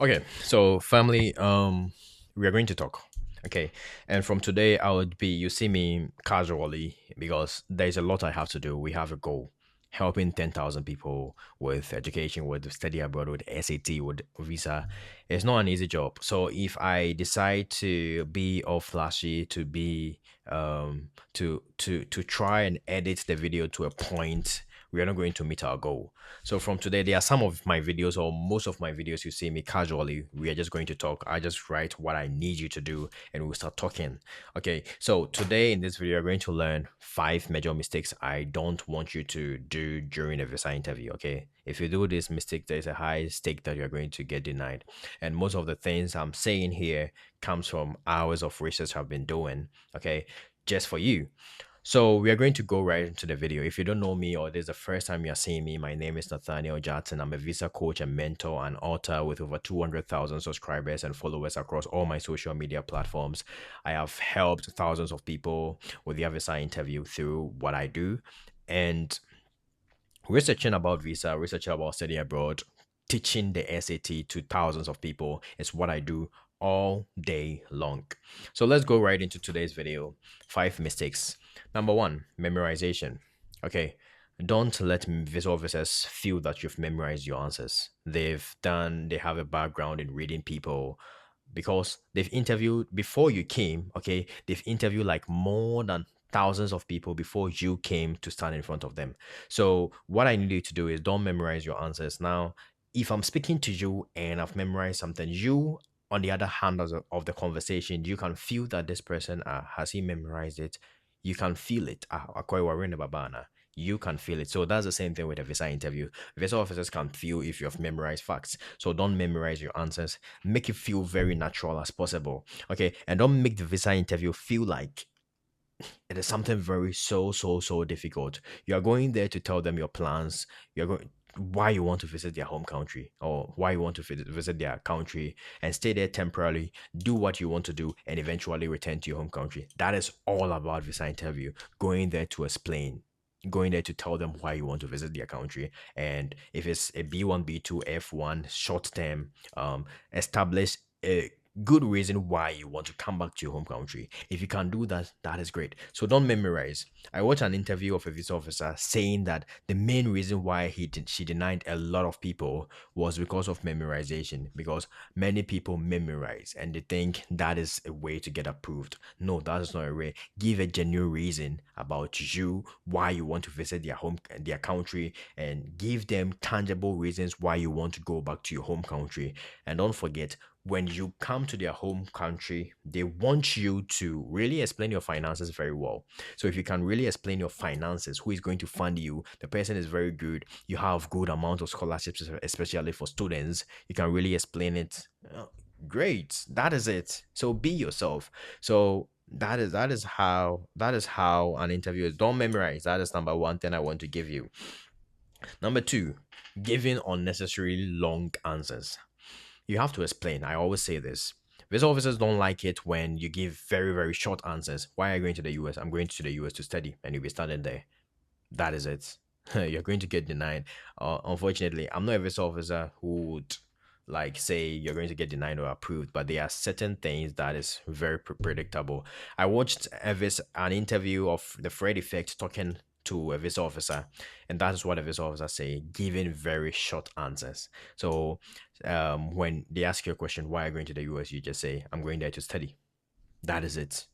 Okay, so family, we are going to talk. Okay, and from today, I would be you see me casually because there's a lot I have to do. We have a goal, helping 10,000 people with education, with study abroad, with SAT, with visa. It's not an easy job. So if I decide to be all flashy, to be to try and edit the video to a point, we are not going to meet our goal. So from today, there are some of my videos or most of my videos you see me casually. We are just going to talk. I just write what I need you to do and we'll start talking. Okay. So today in this video, we're going to learn 5 major mistakes I don't want you to do during a visa interview. Okay. If you do this mistake, there's a high stake that you're going to get denied. And most of the things I'm saying here comes from hours of research I've been doing. Okay. Just for you. So we are going to go right into the video. If you don't know me or this is the first time you're seeing me, my name is Nathaniel Jackson. I'm a visa coach and mentor and author with over 200,000 subscribers and followers across all my social media platforms. I have helped thousands of people with their visa interview through what I do. And researching about visa, researching about study abroad, teaching the SAT to thousands of people is what I do all day long. So let's go right into today's video. 5 mistakes. Number one, memorization. Okay. Don't let visa officers feel that you've memorized your answers. They have a background in reading people because they've interviewed before you came. Okay. They've interviewed like more than thousands of people before you came to stand in front of them. So what I need you to do is don't memorize your answers. Now, if I'm speaking to you and I've memorized something, you on the other hand of the conversation, you can feel that this person has he memorized it. You can feel it. Akwai Warren Babana. You can feel it. So that's the same thing with a visa interview. Visa officers can feel if you have memorized facts. So don't memorize your answers. Make it feel very natural as possible. Okay. And don't make the visa interview feel like it is something very so difficult. You are going there to tell them your plans. You're going why you want to visit their home country or why you want to visit their country and stay there temporarily, do what you want to do, and eventually return to your home country. That is all about visa interview. Going there to explain, going there to tell them why you want to visit their country, and if it's a B1, B2, F1, short term, establish a good reason why you want to come back to your home country. If you can do that, that is great. So don't memorize. I watched an interview of a visa officer saying that the main reason why she denied a lot of people was because of memorization, because many people memorize and they think that is a way to get approved. No, that is not a way. Give a genuine reason about you, why you want to visit their country, and give them tangible reasons why you want to go back to your home country. And don't forget, when you come to their home country, they want you to really explain your finances very well. So if you can really explain your finances, who is going to fund you, the person is very good, you have good amount of scholarships, especially for students, you can really explain it. Great, that is it. So be yourself. So that is how an interview is. Don't memorize. That is number one thing I want to give you. Number two, giving unnecessarily long answers. You have to explain. I always say this. Visa officers don't like it when you give very, very short answers. Why are you going to the US? I'm going to the US to study, and you'll be standing there. That is it. You're going to get denied. Unfortunately, I'm not a visa officer who would like say you're going to get denied or approved, but there are certain things that is very predictable. I watched an interview of the Fred Effect talking to a visa officer, and that is what a visa officer say, giving very short answers. So when they ask you a question, why are you going to the US, you just say, I'm going there to study. That is it.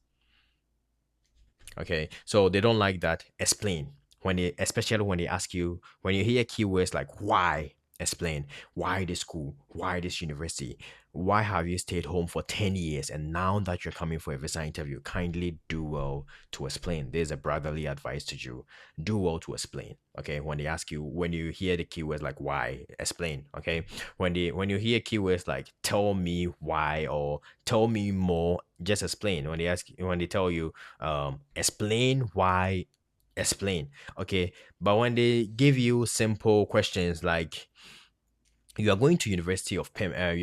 Okay, so they don't like that. Explain when they, especially when they ask you, when you hear keywords like why. Explain why this school, why this university, why have you stayed home for 10 years and now that you're coming for a visa interview, kindly do well to explain. There's a brotherly advice to you. Do well to explain. Okay, when they ask you, when you hear the keywords like why, explain. Okay, when you hear keywords like tell me why or tell me more, just explain. When they tell you explain why, explain. Okay, but when they give you simple questions like you are going to you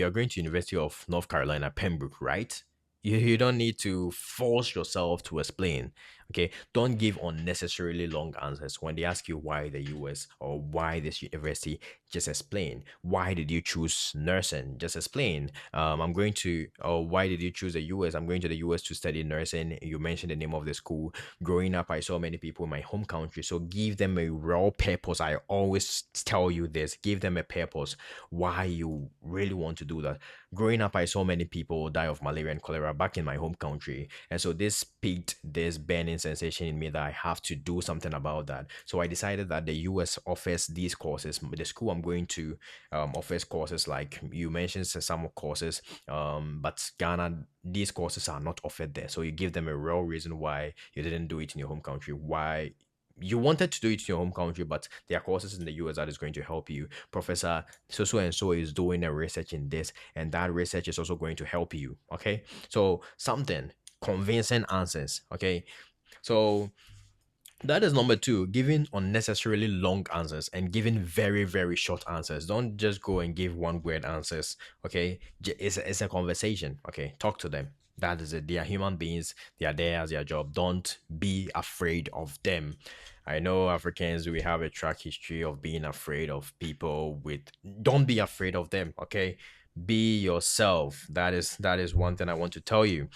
are going to University of North Carolina Pembroke, right? You don't need to force yourself to explain. Okay, don't give unnecessarily long answers when they ask you why the US or why this university. Just explain. Why did you choose nursing? Just explain. I'm going to. Or why did you choose the US? I'm going to the US to study nursing. You mentioned the name of the school. Growing up, I saw many people in my home country. So give them a real purpose. I always tell you this. Give them a purpose. Why you really want to do that. Growing up, I saw many people die of malaria and cholera back in my home country. And so this piqued this burning sensation in me that I have to do something about that. So I decided that the US offers these courses. The school I'm going to offers courses like you mentioned some courses, but Ghana, these courses are not offered there. So you give them a real reason why you didn't do it in your home country, why you wanted to do it in your home country, but there are courses in the US that is going to help you. Professor so and so is doing a research in this, and that research is also going to help you. Okay, so something convincing answers. Okay, so that is number two, giving unnecessarily long answers and giving very, very short answers. Don't just go and give one word answers. Okay. It's a conversation. Okay. Talk to them. That is it. They are human beings. They are there as their job. Don't be afraid of them. I know Africans, we have a track history of being afraid of people with, don't be afraid of them. Okay. Be yourself. That is one thing I want to tell you.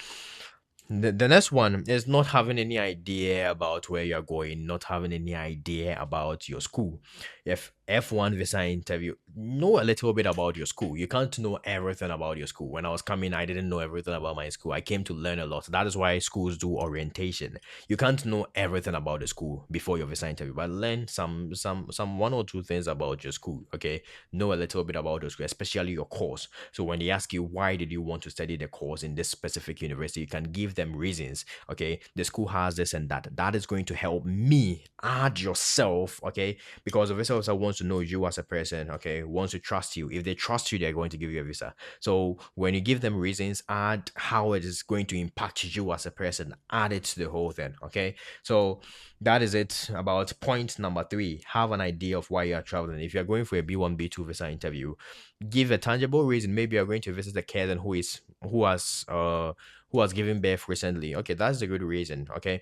The next one is not having any idea about where you're going, not having any idea about your school. If F1 visa interview, know a little bit about your school. You can't know everything about your school. When I was coming, I didn't know everything about my school. I came to learn a lot. That is why schools do orientation. You can't know everything about the school before your visa interview, but learn some one or two things about your school. Okay, know a little bit about your school, especially your course. So when they ask you why did you want to study the course in this specific university, you can give them reasons. Okay, the school has this and that. That is going to help me. Add yourself. Okay, because the visa officer wants to know you as a person. Okay, wants to trust you. If they trust you, they're going to give you a visa. So when you give them reasons, add how it is going to impact you as a person. Add it to the whole thing. Okay, so that is it about point number three. Have an idea of why you are traveling. If you're going for a B1, B2 visa interview, give a tangible reason. Maybe you're going to visit a cousin who has given birth recently. Okay, that's a good reason. Okay,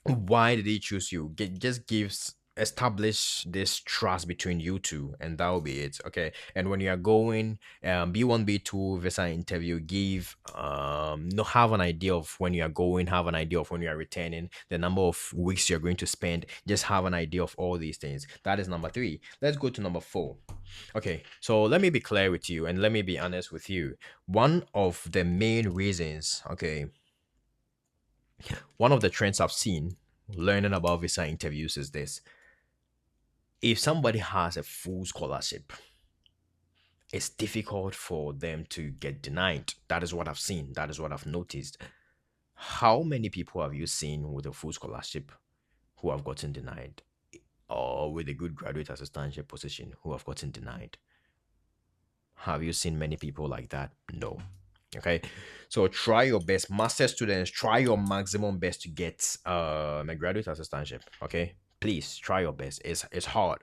why did he choose you? Just gives establish this trust between you two, and that will be it. Okay, and when you are going B1, B2 visa interview, give no have an idea of when you are going, have an idea of when you are returning, the number of weeks you're going to spend. Just have an idea of all these things. That is number three. Let's go to number four. Okay, so let me be clear with you and let me be honest with you. One of the main reasons, okay, one of the trends I've seen learning about visa interviews is this. If somebody has a full scholarship, it's difficult for them to get denied. That is what I've seen. That is what I've noticed. How many people have you seen with a full scholarship who have gotten denied? Or with a good graduate assistantship position who have gotten denied? Have you seen many people like that? No. Okay, so try your best. Master students, try your maximum best to get a graduate assistantship. Okay, please try your best. It's hard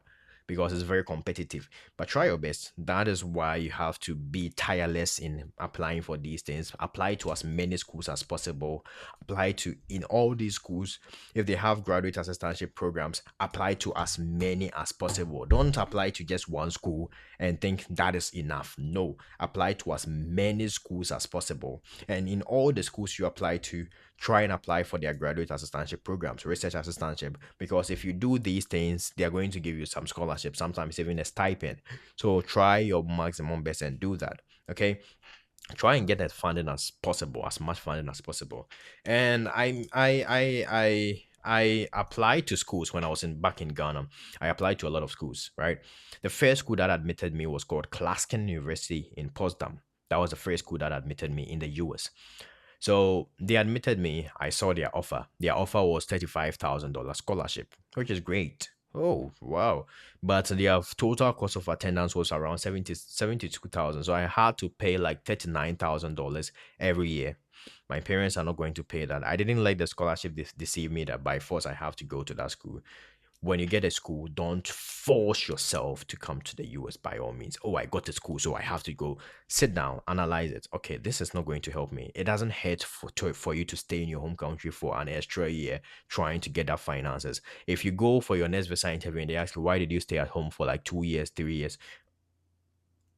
because it's very competitive, but try your best. That is why you have to be tireless in applying for these things. Apply to as many schools as possible. Apply to in all these schools. If they have graduate assistantship programs, apply to as many as possible. Don't apply to just one school and think that is enough. No, apply to as many schools as possible. And in all the schools you apply to, try and apply for their graduate assistantship programs, research assistantship, because if you do these things, they are going to give you some scholarship, sometimes even a stipend. So try your maximum best and do that. Okay, try and get that funding as possible, as much funding as possible. And I applied to schools when I was back in Ghana. I applied to a lot of schools, right? The first school that admitted me was called Clasken University in Potsdam. That was the first school that admitted me in the US. So they admitted me. I saw their offer. Their offer was $35,000 scholarship, which is great. Oh, wow. But their total cost of attendance was around 72,000. So I had to pay like $39,000 every year. My parents are not going to pay that. I didn't let the scholarship deceive me that by force I have to go to that school. when you get a school, don't force yourself to come to the US by all means. Oh, I got to school, so I have to go. Sit down, analyze it. Okay, this is not going to help me. It doesn't hurt for you to stay in your home country for an extra year trying to get that finances. If you go for your next visa interview and they ask you, why did you stay at home for like 2 years, 3 years?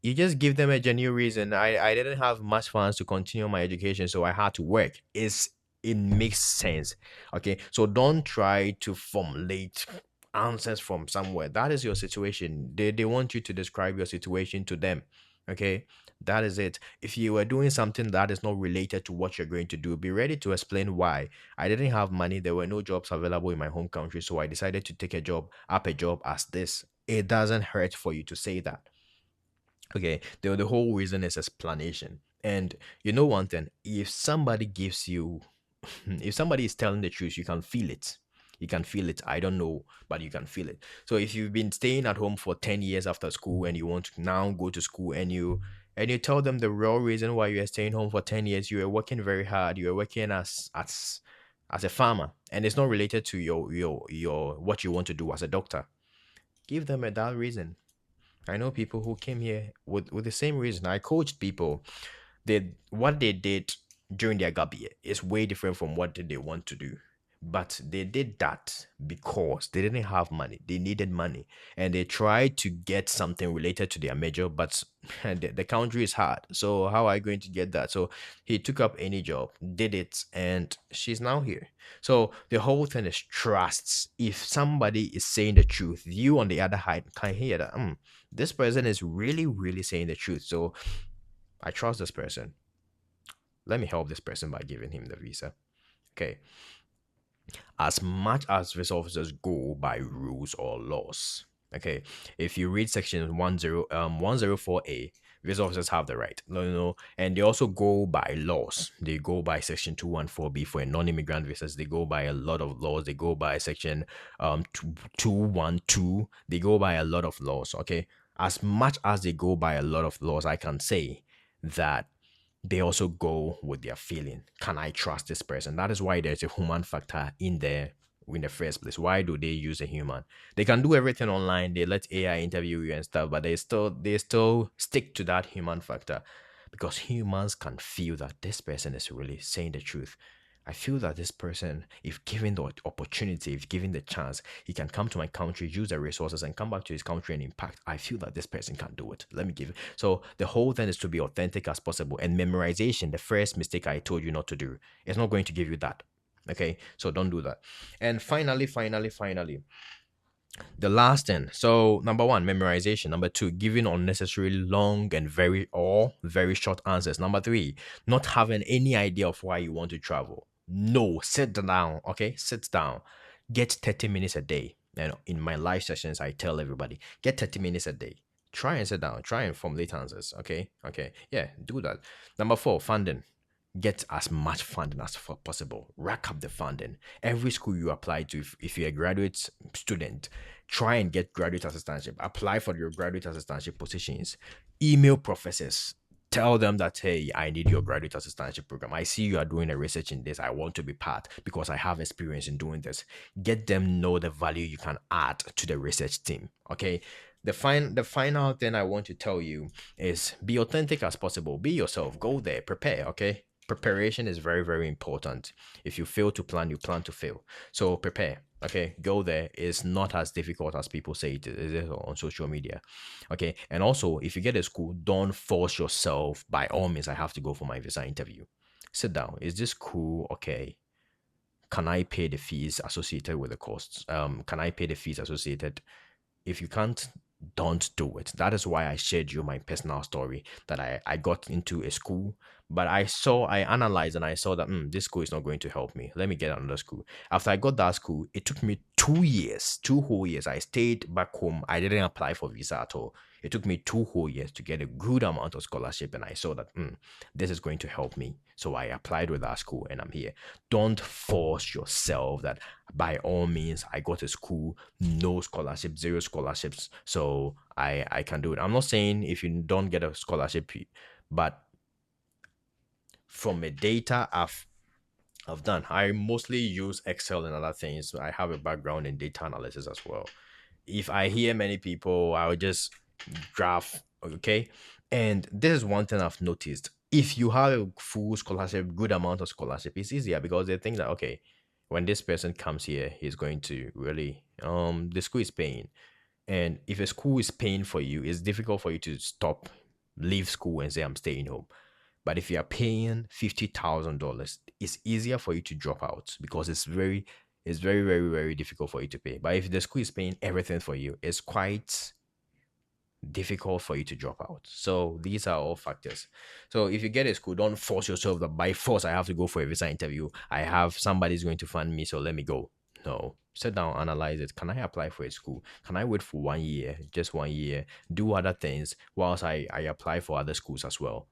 You just give them a genuine reason. I didn't have much funds to continue my education, so I had to work. It makes sense. Okay. So don't try to formulate answers from somewhere. That is your situation. They want you to describe your situation to them. Okay. That is it. If you were doing something that is not related to what you're going to do, be ready to explain why. I didn't have money. There were no jobs available in my home country. So I decided to take a job as this. It doesn't hurt for you to say that. Okay, the whole reason is explanation. And you know one thing, if somebody gives you, if somebody is telling the truth, you can feel it. You can feel it. I don't know, but you can feel it. So if you've been staying at home for 10 years after school and you want to now go to school and you tell them the real reason why you are staying home for 10 years, you were working very hard, you were working as a farmer, and it's not related to your what you want to do as a doctor. Give them that reason. I know people who came here with the same reason. I coached people. What they did during their gap year is way different from what they want to do. But they did that because they didn't have money. They needed money. And they tried to get something related to their major, but the country is hard. So how are you going to get that? So he took up any job, did it, and she's now here. So the whole thing is trusts. If somebody is saying the truth, you on the other hand can hear that. This person is really, really saying the truth. So I trust this person. Let me help this person by giving him the visa. Okay. As much as visa officers go by rules or laws, okay, if you read section 104A, visa officers have the right, and they also go by laws. They go by section 214B for non-immigrant visas. They go by a lot of laws. They go by section 212. They go by a lot of laws. Okay, as much as they go by a lot of laws, I can say that they also go with their feeling. Can I trust this person? That is why there's a human factor in there in the first place. Why do they use a human? They can do everything online. They let AI interview you and stuff, but they still stick to that human factor because humans can feel that this person is really saying the truth. I feel that this person, if given the opportunity, if given the chance, he can come to my country, use the resources, and come back to his country and impact. I feel that this person can do it. Let me give it. So the whole thing is to be authentic as possible. And memorization, the first mistake I told you not to do, it's not going to give you that. Okay, so don't do that. And finally, the last thing. So number one, memorization. Number two, giving unnecessarily long and very short answers. Number three, not having any idea of why you want to travel. No, sit down. Okay, sit down. Get 30 minutes a day. In my live sessions, I tell everybody, get 30 minutes a day. Try and sit down. Try and formulate answers. Okay. Yeah, do that. Number four, funding. Get as much funding as possible. Rack up the funding. Every school you apply to, if you're a graduate student, try and get graduate assistantship. Apply for your graduate assistantship positions. Email professors. Tell them that, hey, I need your graduate assistantship program. I see you are doing a research in this. I want to be part because I have experience in doing this. Get them know the value you can add to the research team. Okay. The final thing I want to tell you is be authentic as possible. Be yourself. Go there. Prepare. Okay. Preparation is very, very important. If you fail to plan, you plan to fail. So prepare. Okay, go there. It's not as difficult as people say it is on social media. Okay, and also if you get a school, don't force yourself. By all means, I have to go for my visa interview. Sit down. Is this cool? Okay. Can I pay the fees associated with the costs? Can I pay the fees associated? If you can't, don't do it. That is why I shared you my personal story that I got into a school, but I analyzed and I saw that this school is not going to help me. Let me get another school. After I got that school, it took me 2 years, 2 whole years. I stayed back home. I didn't apply for visa at all. It took me 2 whole years to get a good amount of scholarship, and I saw that this is going to help me. So I applied with that school and I'm here. Don't force yourself that by all means I got a school, no scholarship, zero scholarships, so I can do it. I'm not saying if you don't get a scholarship, but from a data I've done. I mostly use Excel and other things. I have a background in data analysis as well. If I hear many people, I'll just draft. Okay. And this is one thing I've noticed. If you have a full scholarship, good amount of scholarship, it's easier because they think that okay, when this person comes here, he's going to really the school is paying. And if a school is paying for you, it's difficult for you to stop, leave school and say I'm staying home. But if you are paying $50,000, it's easier for you to drop out because it's very, very, very difficult for you to pay. But if the school is paying everything for you, it's quite difficult for you to drop out. So these are all factors. So if you get a school, don't force yourself that by force I have to go for a visa interview. I have somebody's going to fund me, so let me go. No. Sit down, analyze it. Can I apply for a school? Can I wait for 1 year, just 1 year, do other things whilst I apply for other schools as well?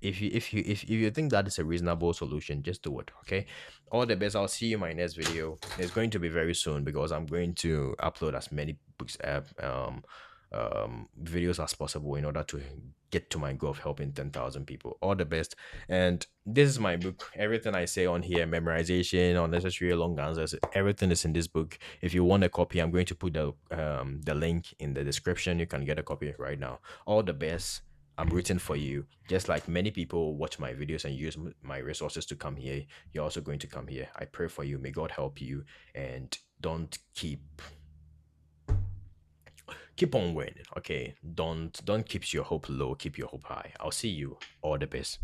If you think that is a reasonable solution, just do it. Okay, all the best. I'll see you in my next video. It's going to be very soon because I'm going to upload as many books videos as possible in order to get to my goal of helping 10,000 people. All the best. And this is my book. Everything I say on here, memorization, unnecessary long answers, everything is in this book. If you want a copy, I'm going to put the link in the description. You can get a copy right now. All the best. I'm rooting for you. Just like many people watch my videos and use my resources to come here, you're also going to come here. I pray for you. May God help you, and don't keep on winning. Okay, don't keep your hope low. Keep your hope high. I'll see you. All the best.